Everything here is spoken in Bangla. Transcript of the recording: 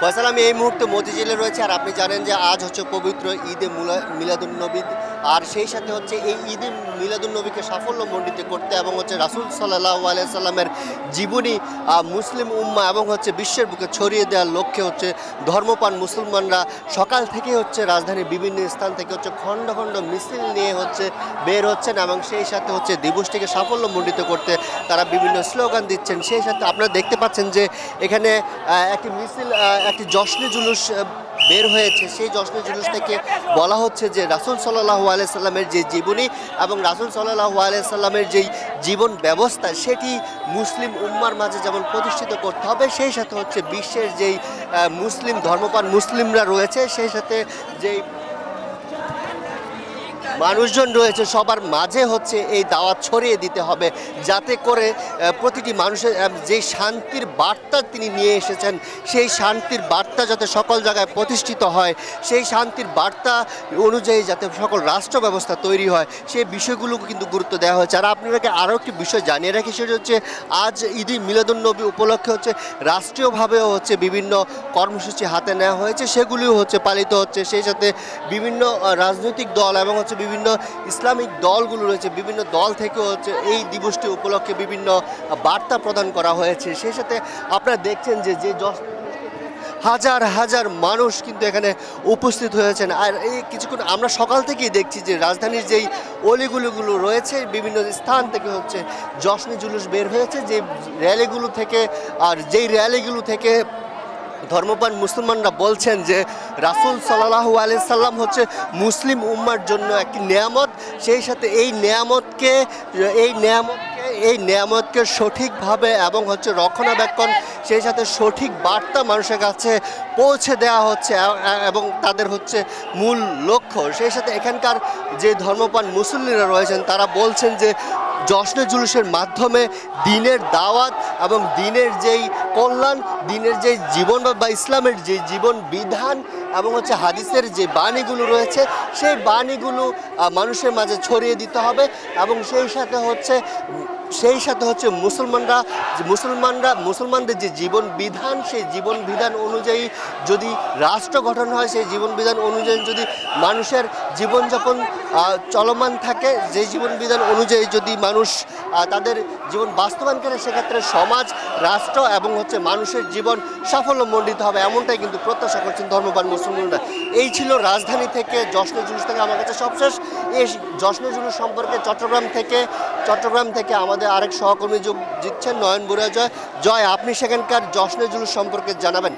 ফয়সাল, আমি এই মুহূর্তে মতিঝিলে রয়েছে। আর আপনি জানেন যে আজ হচ্ছে পবিত্র ঈদে মিলাদুন্নবী। আর সেই সাথে হচ্ছে এই ঈদে মিলাদুন্নবীকে সাফল্যমণ্ডিত করতে এবং হচ্ছে রাসূল সাল্লাল্লাহু আলাইহি সাল্লামের জীবনী মুসলিম উম্মাহ এবং হচ্ছে বিশ্বের বুকে ছড়িয়ে দেওয়ার লক্ষ্যে হচ্ছে ধর্মপ্রাণ মুসলমানরা সকাল থেকে হচ্ছে রাজধানীর বিভিন্ন স্থান থেকে হচ্ছে খণ্ড খণ্ড মিছিল নিয়ে হচ্ছে বের হচ্ছেন এবং সেই সাথে হচ্ছে দিবসটিকে সাফল্যমণ্ডিত করতে তারা বিভিন্ন স্লোগান দিচ্ছেন। সেই সাথে আপনারা দেখতে পাচ্ছেন যে এখানে একটি মিছিল, একটি জশ্নে জুলুস বের হয়েছে। সেই জশ্নে জুলুস থেকে বলা হচ্ছে যে রাসূল সাল্লাল্লাহু আলাইহি সাল্লামের যে জীবনী এবং রাসূল সাল্লাল্লাহু আলাইহি সাল্লামের যেই জীবন ব্যবস্থা সেটি মুসলিম উম্মার মাঝে যেমন প্রতিষ্ঠিত করতে হবে, সেই সাথে হচ্ছে বিশ্বের যেই মুসলিম ধর্মপ্রাণ মুসলিমরা রয়েছে সেই সাথে যেই মানুষজন রয়েছে সবার মাঝে হচ্ছে এই দাওয়াত ছড়িয়ে দিতে হবে, যাতে করে প্রতিটি মানুষের যে শান্তির বার্তা তিনি নিয়ে এসেছেন সেই শান্তির বার্তা যাতে সকল জায়গায় প্রতিষ্ঠিত হয়, সেই শান্তির বার্তা অনুযায়ী যাতে সকল রাষ্ট্র ব্যবস্থা তৈরি হয়, সেই বিষয়গুলোকে কিন্তু গুরুত্ব দেওয়া হয়েছে। আর আপনাদেরকে আরও একটি বিষয় জানিয়ে রাখি, সেটা হচ্ছে আজ ঈদ মিলাদুন্নবী উপলক্ষে হচ্ছে রাষ্ট্রীয়ভাবেও হচ্ছে বিভিন্ন কর্মসূচি হাতে নেওয়া হয়েছে, সেগুলিও হচ্ছে পালিত হচ্ছে। সেই সাথে বিভিন্ন রাজনৈতিক দল এবং হচ্ছে বিভিন্ন ইসলামিক দলগুলো রয়েছে, বিভিন্ন দল থেকে হচ্ছে এই দিবসটি উপলক্ষে বিভিন্ন বার্তা প্রদান করা হয়েছে। সেই সাথে আপনারা দেখছেন যে হাজার হাজার মানুষ কিন্তু এখানে উপস্থিত হয়েছেন। আর এই কিছুক্ষণ আমরা সকাল থেকেই দেখছি যে রাজধানীর যেই অলিগুলিগুলো রয়েছে বিভিন্ন স্থান থেকে হচ্ছে জশ্নে জুলুস বের হয়েছে, যে র্যালিগুলো থেকে। আর যেই র্যালিগুলো থেকে ধর্মপ্রাণ মুসলমানরা বলছেন যে রাসূল সাল্লাল্লাহু আলাইহি সাল্লাম হচ্ছে মুসলিম উম্মার জন্য একটি নেয়ামত। সেই সাথে এই নেয়ামতকে সঠিকভাবে এবং হচ্ছে রক্ষণাবেক্ষণ, সেই সাথে সঠিক বার্তা মানুষের কাছে পৌঁছে দেওয়া হচ্ছে এবং তাদের হচ্ছে মূল লক্ষ্য। সেই সাথে এখানকার যে ধর্মপ্রাণ মুসল্লিরা রয়েছেন তারা বলছেন যে জশ্নে জুলুসের মাধ্যমে দিনের দাওয়াত এবং দিনের যেই কল্যাণ, দিনের যেই জীবন বা ইসলামের যে জীবন বিধান এবং হচ্ছে হাদিসের যে বাণীগুলো রয়েছে সেই বাণীগুলো মানুষের মাঝে ছড়িয়ে দিতে হবে। এবং সেই সাথে হচ্ছে মুসলমানদের যে জীবন বিধান, সেই জীবন বিধান অনুযায়ী যদি রাষ্ট্র গঠন হয়, সেই জীবন বিধান অনুযায়ী যদি মানুষের জীবনযাপন চলমান থাকে, যে জীবন বিধান অনুযায়ী যদি মানুষ তাদের জীবন বাস্তবায়ন করে, সেক্ষেত্রে সমাজ, রাষ্ট্র এবং হচ্ছে মানুষের জীবন সাফল্যমণ্ডিত হবে, এমনটাই কিন্তু প্রত্যাশা করছেন ধর্মপ্রাণ মুসলমানরা। এই ছিল রাজধানী থেকে জশ্নে জুলুস থেকে আমার কাছে সবশেষ। এই জশ্নে জুলুস সম্পর্কে চট্টগ্রাম থেকে আমাদের আরেক সহকর্মী যোগ দিচ্ছেন, নয়ন বুড়া। জয়, আপনি সেখানকার জশ্নে জুলুস সম্পর্কে জানাবেন।